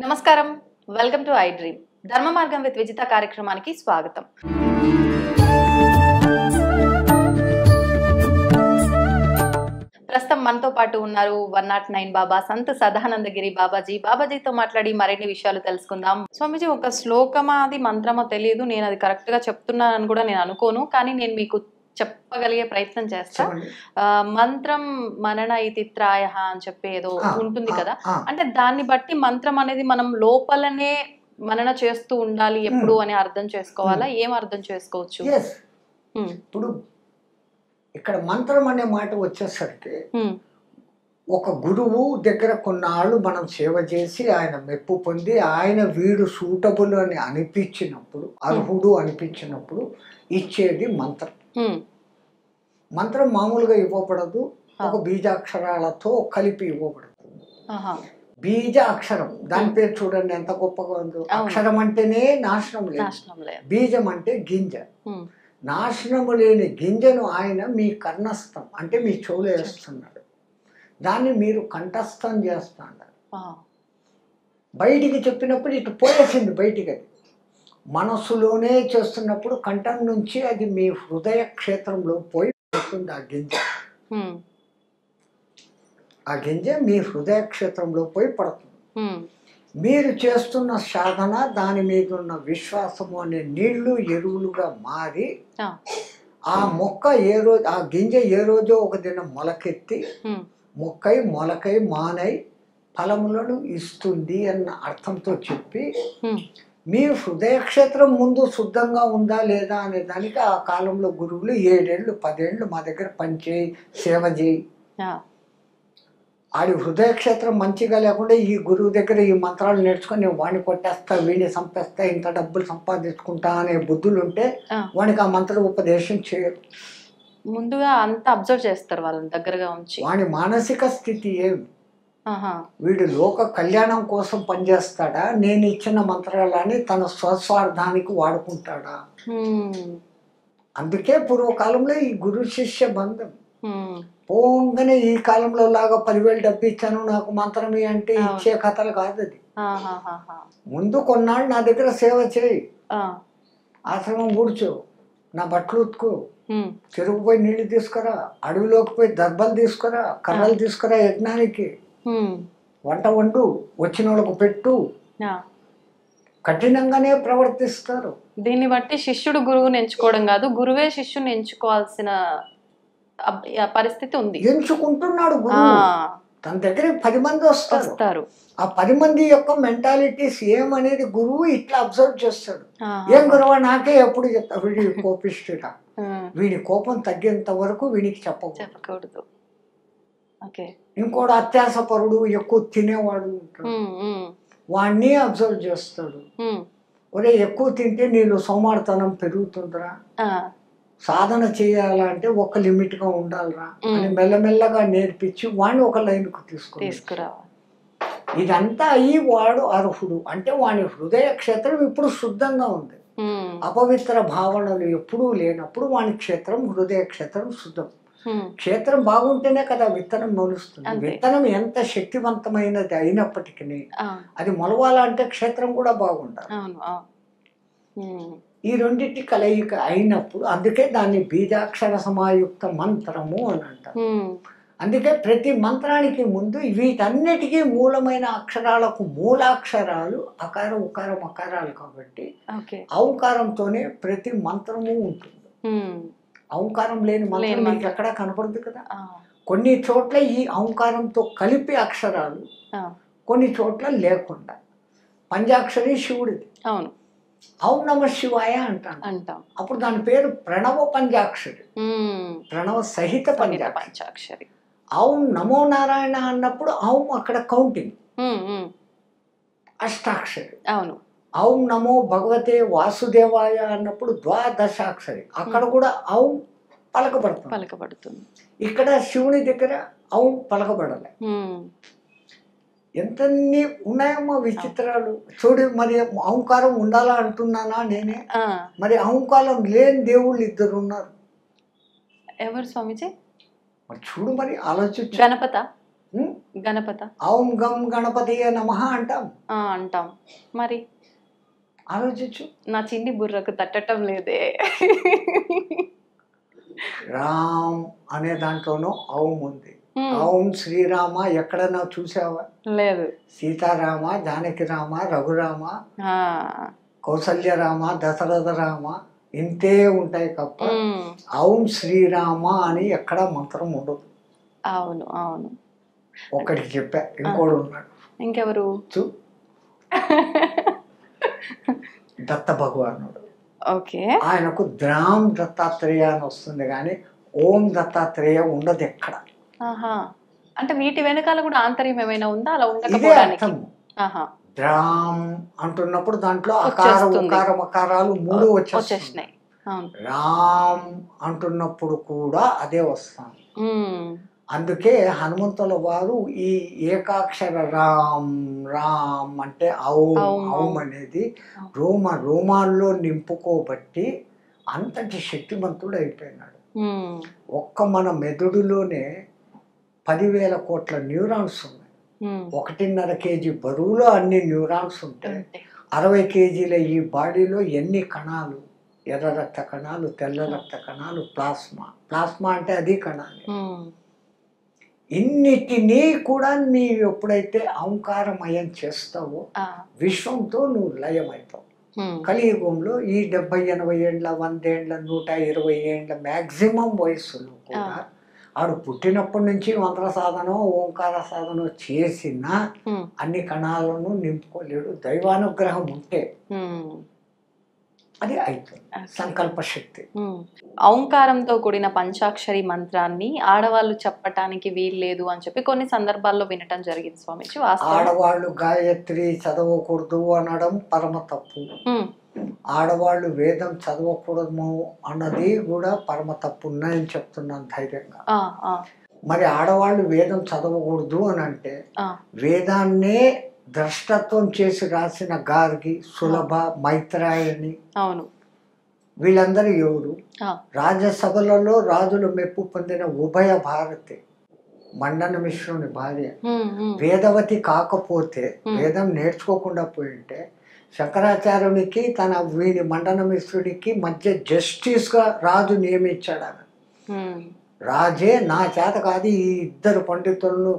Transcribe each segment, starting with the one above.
నమస్కారం, welcome to I dream. ధర్మ మార్గం విత్ విజిత కార్యక్రమానికి స్వాగతం. ప్రస్తుతం మనతో పాటు ఉన్నారు 109 బాబా సంత్ సదానందగిరి బాబాజీతో మాట్లాడి మరిన్ని విషయాలు తెలుసుకుందాం. స్వామీజీ, ఒక శ్లోకమా అది మంత్రమో తెలియదు, నేను అది కరెక్ట్ గా చెప్తున్నానని కూడా నేను అనుకోను, కానీ నేను మీకు చెప్పగలిగే ప్రయత్నం చేస్తా. మంత్రం మనన ఇతిత్రాయ అని చెప్పి ఏదో ఉంటుంది కదా, అంటే దాన్ని బట్టి మంత్రం అనేది మనం లోపలనే మనన చేస్తూ ఉండాలి ఎప్పుడు అని అర్థం చేసుకోవాలా? ఏం అర్థం చేసుకోవచ్చు? ఇప్పుడు ఇక్కడ మంత్రం అనే మాట వచ్చేసరికి ఒక గురువు దగ్గర కొన్నాళ్ళు మనం సేవ చేసి ఆయన మెప్పు పొంది ఆయన వీడు సూటబుల్ అని అనిపించినప్పుడు, అర్హుడు అనిపించినప్పుడు ఇచ్చేది మంత్రం. మంత్రం మామూలుగా ఇవ్వబడదు, ఒక బీజాక్షరాలతో కలిపి ఇవ్వబడదు. బీజ అక్షరం, దాని పేరు చూడండి ఎంత గొప్పగా ఉందో. అక్షరం అంటేనే నాశనం లేదు, బీజం అంటే గింజ. నాశనము లేని గింజను ఆయన మీ కర్ణస్థం అంటే మీ చెవులో వేస్తున్నాడు, దాన్ని మీరు కంఠస్థం చేస్తున్నారు. బయటికి చెప్పినప్పుడు ఇటు పోయేసింది బయటికి, అది మనస్సులోనే చేస్తున్నప్పుడు కంఠం నుంచి అది మీ హృదయ క్షేత్రంలో పోయి పడుతుంది. ఆ గింజ మీ హృదయ క్షేత్రంలో పోయి పడుతుంది. మీరు చేస్తున్న సాధన, దాని మీద ఉన్న విశ్వాసము అనే నీళ్లు ఎరువులుగా మారి ఆ మొక్క ఏ రోజు, ఆ గింజ ఏ రోజో ఒక దినం మొలకెత్తి మొక్కై మొలకై మానై ఫలములను ఇస్తుంది అన్న అర్థంతో చెప్పి మీ హృదయ క్షేత్రం ముందు శుద్ధంగా ఉందా లేదా అనే దానికి ఆ కాలంలో గురువులు 7 ఏళ్ళు 10 ఏళ్ళు మా దగ్గర పనిచేయి, సేవ చేయి. ఆడి హృదయ క్షేత్రం మంచిగా లేకుండా ఈ గురువు దగ్గర ఈ మంత్రాలు నేర్చుకొని నేను వాడిని కొట్టేస్తా, వీడిని చంపేస్తా, ఇంత డబ్బులు సంపాదించుకుంటా అనే బుద్ధులు ఉంటే వాడికి ఆ మంత్ర ఉపదేశం చేయరు. ముందుగా అంతా అబ్జర్వ్ చేస్తారు వాళ్ళని దగ్గరగా ఉంచి. వాడి మానసిక స్థితి ఏమి, వీడు లోక కళ్యాణం కోసం పనిచేస్తాడా, నేను ఇచ్చిన మంత్రాలని తన స్వస్వార్థానికి వాడుకుంటాడా? అందుకే పూర్వకాలంలో ఈ గురు శిష్య బంధం. పోగానే ఈ కాలంలో లాగా 10,000 డబ్బు ఇచ్చాను నాకు మంత్రమే అంటే ఇచ్చే కథలు కాదు అది. ముందు కొన్నాళ్ళు నా దగ్గర సేవ చేయి, ఆశ్రమం కూర్చో, నా బట్టలు ఉతుకు, చెరుకు పోయి నీళ్లు తీసుకురా, అడవిలోకి పోయి దర్భలు తీసుకురా, కర్రలు తీసుకురా, యజ్ఞానికి వంట వండు, వచ్చిన వాళ్ళకు పెట్టు, కఠినంగానే ప్రవర్తిస్తారు. దీన్ని బట్టి శిష్యుడు గురువుని ఎంచుకోవడం కాదు, గురువే శిష్యుని ఎంచుకోవాల్సిన పరిస్థితి ఉంది. ఎంచుకుంటున్నాడు గురువు. తన దగ్గర 10 మంది వస్తారు. ఆ 10 మంది యొక్క మెంటాలిటీస్ ఏమనేది గురువు ఇట్లా అబ్జర్వ్ చేస్తాడు. ఏం గురువు నాకే ఎప్పుడు చెప్తా, వీడి కోపిస్తుడా, వీడి కోపం తగ్గేంత వరకు వీడికి చెప్పకూడదు. ఇంకోటి అత్యాసపరుడు, ఎక్కువ తినేవాడు ఉంటాడు, వాడిని అబ్జర్వ్ చేస్తాడు. ఒరే ఎక్కువ తింటే నీళ్ళు సోమార్తనం పెరుగుతుందిరా, సాధన చేయాలంటే ఒక లిమిట్ గా ఉండాలిరా అని మెల్లమెల్లగా నేర్పించి వాడిని ఒక లైన్కు తీసుకురావాలి. ఇదంతా అయ్యి వాడు అర్హుడు అంటే వాని హృదయ క్షేత్రం ఇప్పుడు శుద్ధంగా ఉంది. అపవిత్ర భావనలు ఎప్పుడూ లేనప్పుడు వాని క్షేత్రం, హృదయ క్షేత్రం శుద్ధం. క్షేత్రం బాగుంటేనే కదా విత్తనం మొలుస్తుంది. విత్తనం ఎంత శక్తివంతమైనది అయినప్పటికీ అది మొలవాలంటే క్షేత్రం కూడా బాగుండాలి. ఈ రెండింటి కలయిక అయినప్పుడు అందుకే దాన్ని బీజాక్షర సమాయుక్త మంత్రము అని అంటారు. అందుకే ప్రతి మంత్రానికి ముందు వీటన్నిటికీ మూలమైన అక్షరాలకు మూలాక్షరాలు అకారం, ఉకారం, అకారాలు కాబట్టి ఔంకారంతోనే ప్రతి మంత్రము ఉంటుంది. ఔంకారం లేని మంత్రం మీకు ఎక్కడా కనపడదు కదా. కొన్ని చోట్ల ఈ ఔంకారంతో కలిపి అక్షరాలు, కొన్ని చోట్ల లేకుండా. పంచాక్షరి శివుడిది, అవును, ఔం నమ శివాయ అంటాం. అప్పుడు దాని పేరు ప్రణవ పంచాక్షరి, ప్రణవ సహిత పంచాక్షరి. ఔం నమో నారాయణ అన్నప్పుడు ఔం అక్కడ కౌంటింగ్ అష్టాక్షరి. అవును. ఔం నమో భగవతే వాసుదేవాయ అన్నప్పుడు ద్వాదశాక్షరి, అక్కడ కూడా ఔం పలకబడుతుంది. ఇక్కడ శివుని దగ్గర ఔం పలకబడాలి. ఎంతన్ని ఉన్నాయమ్మా విచిత్రాలు చూడు. మరి అహంకారం ఉండాలా అంటున్నానా నేనే? మరి అహంకారం లేని దేవుళ్ళు 2 ఉన్నారు. ఎవరు స్వామిజీ? మరి చూడు, మరి ఆలోచించు. గణపత ఔం గం గణపతియే నమః అంటాం. అంటాం. మరి ఆలోచించు. నా చిన్ని బుర్రకు తట్టడం లేదే. రామ్ అనే దాంట్లోనూ ఔం ఉంది. ఔం శ్రీరామ ఎక్కడన్నా చూసావా? లేదు. సీతారామ, జానకి రామ, రఘురామ, ఆ, కౌసల్య రామ, దశరథ రామ ఇంతే ఉంటాయి తప్ప ఔం శ్రీరామ అని ఎక్కడ మంత్రం ఉండదు. అవును అవును. ఒకటికి చెప్పా, ఇంకోడు ఉన్నాడు. ఇంకెవరు? దత్త భగవానుడు. ఓకే. ఆయనకు ద్రామ్ దత్తాత్రేయ అని వస్తుంది కానీ ఓం దత్తాత్రేయ ఉండదు ఎక్కడ. అంటే వీటి వెనకాల కూడా ఆంతర్యం ఏమైనా ఉందా? అలా ఇదే ఉండకపోవడానికి. అర్థం. ద్రామ్ అంటున్నప్పుడు దాంట్లో అకార ఉకార మకారాలు 3 వచ్చేసినాయి. రామ్ అంటున్నప్పుడు కూడా అదే వస్తాం. అందుకే హనుమంతుల వారు ఈ ఏకాక్షర రామ్ రామ్ అంటే ఔం ఔం అనేది రోమాల్లో నింపుకోబట్టి అంతటి శక్తిమంతుడు అయిపోయినాడు. ఒక్క మన మెదడులోనే 10,000 కోట్ల న్యూరాన్స్ ఉన్నాయి. 1.5 కేజీ బరువులో అన్ని న్యూరాన్స్ ఉంటాయి. 60 కేజీల ఈ బాడీలో ఎన్ని కణాలు, ఎర్ర రక్త కణాలు, తెల్ల రక్త కణాలు, ప్లాస్మా అంటే అది కణాలు. ఇన్నిటినీ కూడా నీవు ఎప్పుడైతే ఓంకారమయం చేస్తావో విశ్వంతో నువ్వు లయమవుతావు. కలియుగంలో ఈ 70-80 ఏండ్ల 100 ఏండ్ల 120 ఏండ్ల మ్యాక్సిమం వయస్సులో కూడా ఆడు పుట్టినప్పటి నుంచి మంత్ర సాధన ఓంకార సాధన చేసిన అన్ని కణాలను నింపుకోలేడు. దైవానుగ్రహం ఉంటే అది అవుతుంది. సంకల్ప శక్తి. ఓంకారంతో కూడిన పంచాక్షరి మంత్రాన్ని ఆడవాళ్ళు చెప్పటానికి వీల్లేదు అని చెప్పి కొన్ని సందర్భాల్లో వినటం జరిగింది స్వామిజీ. ఆడవాళ్ళు గాయత్రి చదవకూడదు అనడం పరమ తప్పు. ఆడవాళ్ళు వేదం చదవకూడదు అన్నది కూడా పరమ తప్పు ఉన్నాయని చెప్తున్నాను ధైర్యంగా. మరి ఆడవాళ్ళు వేదం చదవకూడదు అని అంటే వేదాన్నే ద్రష్టత్వం చేసి రాసిన గార్గి, సులభ, మైత్రాయణి వీళ్ళందరూ ఎవరు? రాజ్యసభలలో రాజులు మెప్పు పొందిన ఉభయ భారతి మండన మిశ్రుని భార్య. వేదవతి కాకపోతే, వేదం నేర్చుకోకుండా పోయింటే శంకరాచార్యునికి వీడి మండన మిశ్రుడికి మధ్య జస్టిస్గా రాజు నియమించాడు. ఆమె రాజే నా చేత కాదు ఈ ఇద్దరు పండితులను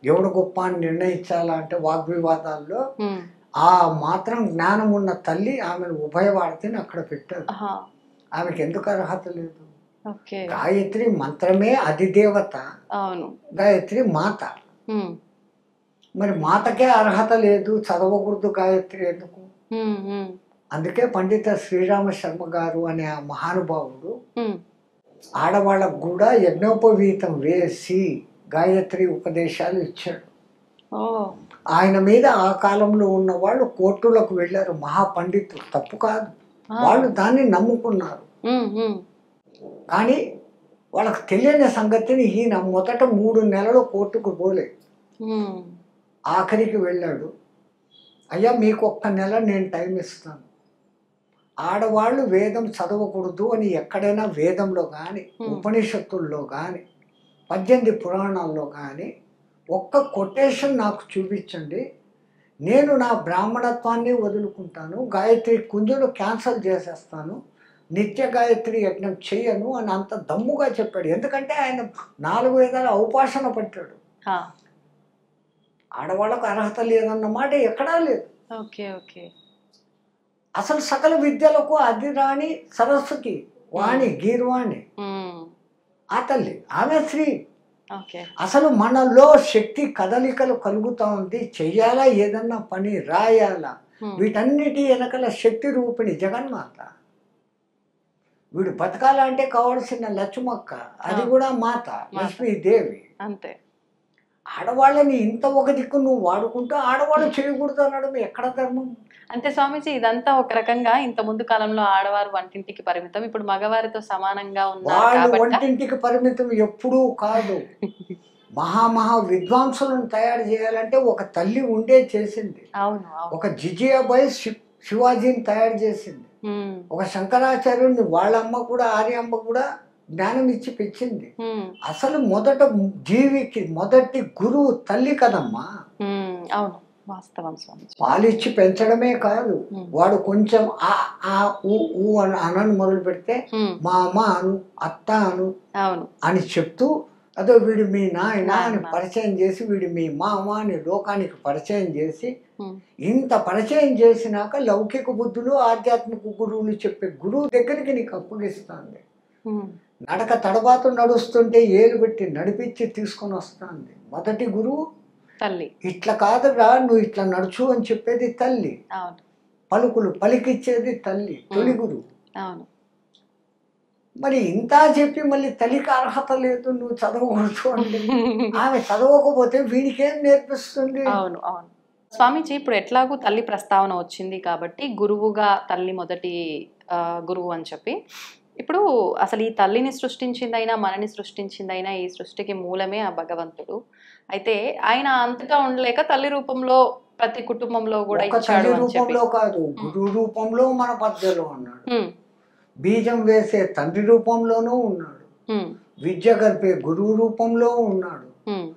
ఎవడు గొప్ప అని నిర్ణయించాలంటే వాగ్వివాదాల్లో ఆ మాత్రం జ్ఞానం ఉన్న తల్లి ఆమెను ఉభయవాడిని అక్కడ పెట్టారు. ఆమెకి ఎందుకు అర్హత లేదు? గాయత్రి మంత్రమే అధిదేవత, గాయత్రి మాత. మరి మాతకే అర్హత లేదు, చదవకూడదు గాయత్రి ఎందుకు? అందుకే పండిత శ్రీరామ శర్మ గారు అనే ఆ మహానుభావుడు ఆడవాళ్ళకు కూడా యజ్ఞోపవీతం వేసి గాయత్రి ఉపదేశాలు ఇచ్చాడు. ఆయన మీద ఆ కాలంలో ఉన్న వాళ్ళు కోర్టులకు వెళ్ళారు. మహాపండితులు, తప్పు కాదు, వాళ్ళు దాన్ని నమ్ముకున్నారు. కానీ వాళ్ళకు తెలియని సంగతిని ఈయన మొదట 3 నెలలు కోర్టుకు పోలే. ఆఖరికి వెళ్ళాడు, అయ్యా మీకు 1 నెల నేను టైం ఇస్తాను. ఆడవాళ్ళు వేదం చదవకూడదు అని ఎక్కడైనా వేదంలో కానీ ఉపనిషత్తుల్లో కానీ 18 పురాణాల్లో కానీ ఒక్క కొటేషన్ నాకు చూపించండి, నేను నా బ్రాహ్మణత్వాన్ని వదులుకుంటాను, గాయత్రి కుంజును క్యాన్సల్ చేసేస్తాను, నిత్య గాయత్రి యజ్ఞం చెయ్యను అని అంత దమ్ముగా చెప్పాడు. ఎందుకంటే ఆయన 4 వేదాల ఔపాసన పట్టాడు. ఆడవాళ్ళకు అర్హత లేదన్నమాట ఎక్కడా లేదు. అసలు సకల విద్యలకు అది రాణి సరస్వతి, వాణి, గీర్వాణి ఆ తల్లి, ఆమె స్త్రీ. అసలు మనలో శక్తి కదలికలు కలుగుతా ఉంది. చెయ్యాలా ఏదన్నా పని, రాయాలా, వీటన్నిటి వెనకల శక్తి రూపిణి జగన్మాత. వీడు బతకాలంటే కావాల్సిన లక్ష్మక్క, అది కూడా మాత లక్ష్మీదేవి. అంతే. ఆడవాళ్ళని ఇంత ఒక దిక్కు నువ్వు వాడుకుంటూ ఆడవాళ్ళు చేయకూడదు అనడం ఎక్కడ ధర్మం? అంటే స్వామీజీ ఇదంతా ఒక రకంగా ఇంత ముందు కాలంలో ఆడవారు వంటింటికి పరిమితం, ఇప్పుడు మగవారితో సమానంగా ఉన్నారు. వంటింటికి పరిమితం ఎప్పుడూ కాదు. మహా విద్వాంసులను తయారు చేయాలంటే ఒక తల్లి ఉండే చేసింది. ఒక జిజియాబాయి శివాజీని తయారు చేసింది. ఒక శంకరాచార్యుడిని వాళ్ళ అమ్మ కూడా, ఆర్యమ్మ కూడా జ్ఞానం ఇచ్చి పెంచింది. ఉమ్, అసలు మొదట జీవికి మొదటి గురువు తల్లి కదమ్మా. అవును, వాస్తవం స్వామిజీ. పాలిచ్చి పెంచడమే కాదు, ఉమ్, వాడు కొంచెం ఆ ఆ ఊ ఊ అని అనని మొదలు పెడితే ఉమ్, మా అమ్మ అను, అత్త అను అవును, అని చెప్తూ అదో వీడు మీ నాయన అని నాయన. పరిచయం చేసి, వీడు మీ మామ అని లోకానికి పరిచయం చేసి, ఉమ్, ఇంత పరిచయం చేసినాక లౌకిక బుద్ధులు ఆధ్యాత్మిక గురువులు చెప్పే గురువు దగ్గరికి నీకు అప్పగిస్తుంది. ఉమ్, నడక తడబాటు నడుస్తుంటే ఏలు పెట్టి నడిపించి తీసుకొని వస్తుంది మొదటి గురువు. తల్లి. ఇట్లా కాదురా నువ్వు ఇట్లా నడుచు అని చెప్పేది తల్లి. అవును, పలుకులు పలికిచ్చేది తల్లి, తొలి గురువు. అవును. మరి ఇంత చెప్పి మళ్ళీ తల్లికి అర్హత లేదు, నువ్వు చదవకూడదు అంటే ఆమె చదవకపోతే వీడికేం నేర్పిస్తుంది? అవును, అవును. స్వామీజీ, ఇప్పుడు ఎట్లాగూ తల్లి ప్రస్తావన వచ్చింది కాబట్టి గురువుగా తల్లి మొదటి గురువు అని చెప్పి, ఇప్పుడు అసలు ఈ తల్లిని సృష్టించిందైనా మనని సృష్టించిందైనా ఈ సృష్టికి మూలమే ఆ భగవంతుడు. అయితే ఆయన అంతటా ఉండలేక తల్లి రూపంలో ప్రతి కుటుంబంలో కూడా ఒక ఇచ్చాడు తల్లి అని చెప్పి. రూపంలో కాదు, గురువు రూపంలో మన మధ్యలో ఉన్నాడు. ఉమ్, బీజం వేసే తండ్రి రూపంలోనూ ఉన్నాడు. ఉమ్, విద్య గర్పే గురువు రూపంలో ఉన్నాడు. ఉమ్,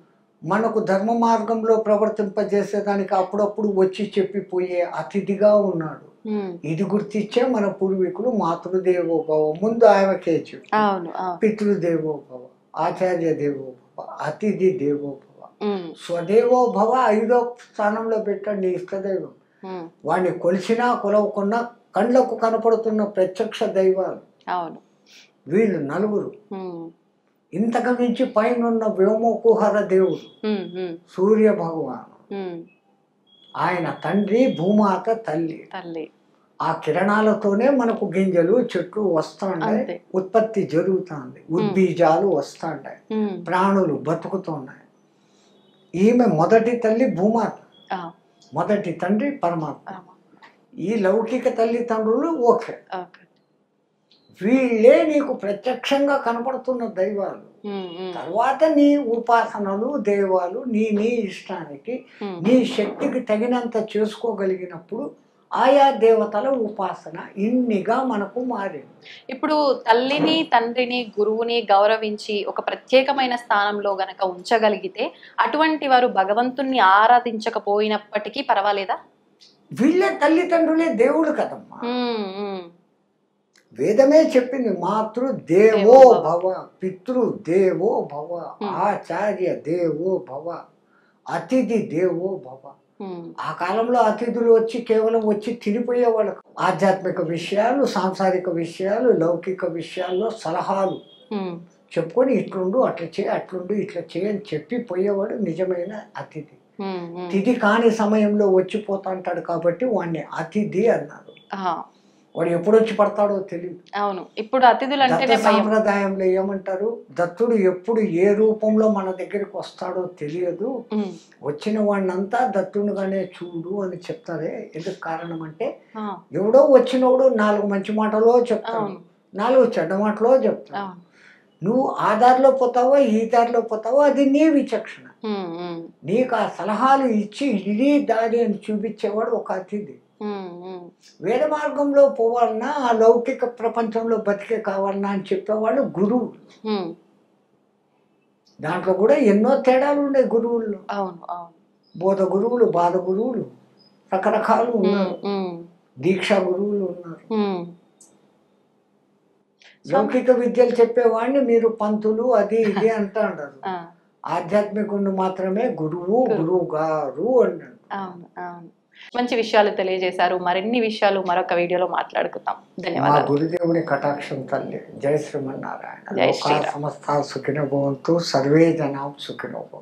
మనకు ధర్మ మార్గంలో ప్రవర్తింపజేసేదానికి అప్పుడప్పుడు వచ్చి చెప్పిపోయే అతిథిగా ఉన్నాడు. ఉమ్, ఇది గుర్తించే మన పూర్వీకులు మాతృదేవోభవ ముందు ఆమెకే చెప్పు, అవును, అవును. పితృదేవోభవ, ఆచార్య దేవోభవ, అతిథి దేవోభవ, ఉమ్, స్వదేవోభవ 5వ స్థానంలో పెట్టాడు నీ ఇష్టదైవం. ఉమ్, వాడిని కొలిచినా కొలవకున్నా కళ్ళకు కనపడుతున్న ప్రత్యక్ష దైవాలు అవును. వీళ్ళు నలుగురు. ఉమ్, ఇంతకు మించి పైన వ్యోమకుహర దేవుడు ఉమ్, ఉమ్, సూర్య భగవాను, ఉమ్, ఆయన తండ్రి భూమాత తల్లి. తల్లి. ఆ కిరణాలతోనే మనకు గింజలు చెట్లు వస్తుంటాయి, అంతే. ఉత్పత్తి జరుగుతుంది, ఉద్బీజాలు వస్తుంటాయి, ఉమ్, ప్రాణులు బతుకుతున్నాయి. ఈమె మొదటి తల్లి భూమాత, ఆ, మొదటి తండ్రి పరమాత్మ. ఆ, ఈ లౌకిక తల్లిదండ్రులు ఓకే, ఓకే. వీళ్ళే నీకు ప్రత్యక్షంగా కనపడుతున్న దైవాలు. ఉమ్, ఉమ్, తర్వాత నీ ఉపాసనలు దేవాలు నీ నీ ఇష్టానికి ఉమ్. నీ శక్తికి తగినంత చేసుకోగలిగినప్పుడు ఆయా దేవతల ఉపాసన ఇన్నిగా మనకు మారింది. ఇప్పుడు తల్లిని తండ్రిని గురువుని గౌరవించి ఒక ప్రత్యేకమైన స్థానంలో గనక ఉంచగలిగితే అటువంటి వారు భగవంతుణ్ణి ఆరాధించకపోయినప్పటికీ పర్వాలేదా? వీళ్ళే తల్లిదండ్రులే దేవుడు కదమ్మా. ఉమ్, ఉమ్, వేదమే చెప్పింది మాతృ దేవో భవ, పితృ దేవో భవ, ఆచార్య దేవో భవ, అతిథి దేవో భవ. ఉమ్, ఆ కాలంలో అతిథులు వచ్చి కేవలం వచ్చి తినిపోయేవాళ్ళు. ఆధ్యాత్మిక విషయాలు, సాంసారిక విషయాలు, లౌకిక విషయాల్లో సలహాలు ఉమ్, చెప్పుకొని ఇట్లుండు అట్లా చేయి, అట్లుండు ఇట్లా చేయని చెప్పి పోయేవాడు నిజమైన అతిథి. ఉమ్, ఉమ్. తిథి కాని సమయంలో వచ్చిపోతా అంటాడు కాబట్టి వాడిని అతిథి అన్నారు. ఆ, వాడు ఎప్పుడు వచ్చి పడతాడో తెలియదు. అవును. ఇప్పుడు అతిథులు దత్త అంటేనే భయం. సాంప్రదాయంలో ఏమంటారు, దత్తుడు ఎప్పుడు ఏ రూపంలో మన దగ్గరికి వస్తాడో తెలియదు, ఉమ్, వచ్చిన వాడినంతా దత్తుడుగానే చూడు అని చెప్తారే. ఎందుకు కారణం అంటే ఆ, ఎవడో వచ్చినోడు 4 మంచి మాటలో చెప్తాడు, అవును, 4 చెడ్డ మాటలో చెప్తాడు. అవును. నువ్వు ఆ దారిలో పోతావా ఈ దారిలో పోతావా అది నీ విచక్షణ. ఉమ్, ఉమ్, నీకు ఆ సలహాలు ఇచ్చి ఇది దారి అని చూపించేవాడు ఒక అతిథి. ఉమ్, ఉమ్, వేద మార్గంలో పోవాలన్నా ఆ లౌకిక ప్రపంచంలో బతికే కావాలన్నా అని చెప్పేవాళ్ళు గురువు. ఉమ్, దాంట్లో కూడా ఎన్నో తేడాలు ఉన్నాయి గురువుల్లో. అవును, అవును. బోధ గురువులు, బాధ గురువులు రకరకాలు ఉన్నారు, ఉమ్, దీక్షా గురువులు ఉన్నారు. ఉమ్, లౌకిక విద్యలు చెప్పేవాడిని మీరు పంతులు అది ఇది అంటా అంటారు. ఆ, ఆధ్యాత్మికుడిని మాత్రమే గురువు గురువు గారు అన్నాడు. అవును, అవును. మంచి విషయాలు తెలియజేశారు. మరిన్ని విషయాలు మరొక వీడియోలో మాట్లాడుకుందాం. మా ధన్యవాదాలు. గురుదేవుని కటాక్షం తల్లి. జై శ్రీమన్నారాయణ. జై లోకా శ్రీరామ్. సమస్త సుఖినో భవంతు, సర్వే జనా సుఖినో భవంతు.